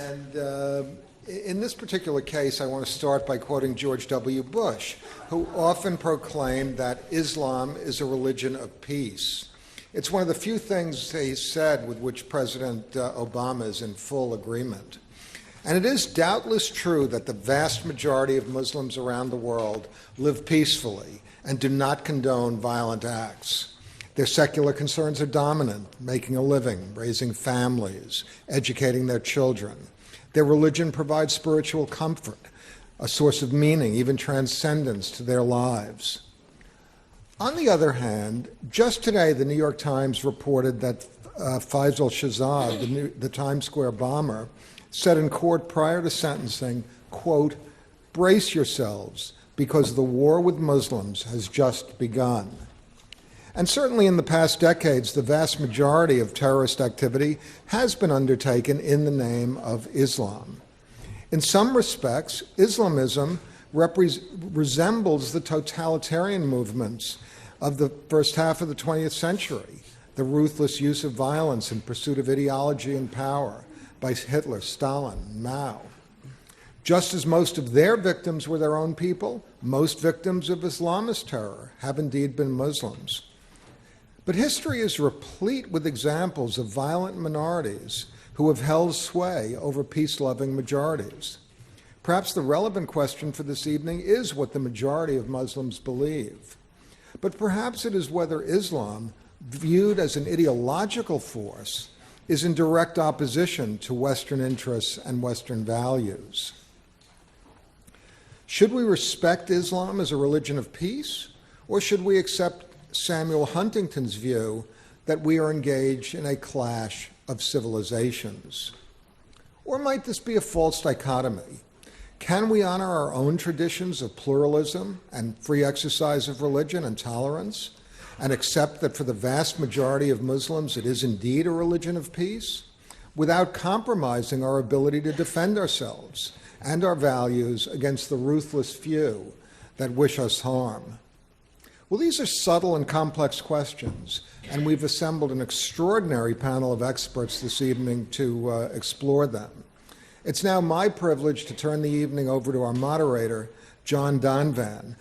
And in this particular case, I want to start by quoting George W. Bush, who often proclaimed that Islam is a religion of peace. It's one of the few things he said with which President Obama is in full agreement. And it is doubtless true that the vast majority of Muslims around the world live peacefully and do not condone violent acts. Their secular concerns are dominant, making a living, raising families, educating their children. Their religion provides spiritual comfort, a source of meaning, even transcendence to their lives. On the other hand, just today, the New York Times reported that Faisal Shahzad, the Times Square bomber, said in court prior to sentencing, quote, "Brace yourselves, because the war with Muslims has just begun." And certainly in the past decades, the vast majority of terrorist activity has been undertaken in the name of Islam. In some respects, Islamism resembles the totalitarian movements of the first half of the 20th century, the ruthless use of violence in pursuit of ideology and power by Hitler, Stalin, Mao. Just as most of their victims were their own people, most victims of Islamist terror have indeed been Muslims. But history is replete with examples of violent minorities who have held sway over peace-loving majorities. Perhaps the relevant question for this evening is what the majority of Muslims believe. But perhaps it is whether Islam, viewed as an ideological force, is in direct opposition to Western interests and Western values. Should we respect Islam as a religion of peace, or should we accept Samuel Huntington's view that we are engaged in a clash of civilizations? Or might this be a false dichotomy? Can we honor our own traditions of pluralism and free exercise of religion and tolerance, and accept that for the vast majority of Muslims it is indeed a religion of peace, without compromising our ability to defend ourselves and our values against the ruthless few that wish us harm? Well, these are subtle and complex questions, and we've assembled an extraordinary panel of experts this evening to explore them. It's now my privilege to turn the evening over to our moderator, John Donvan.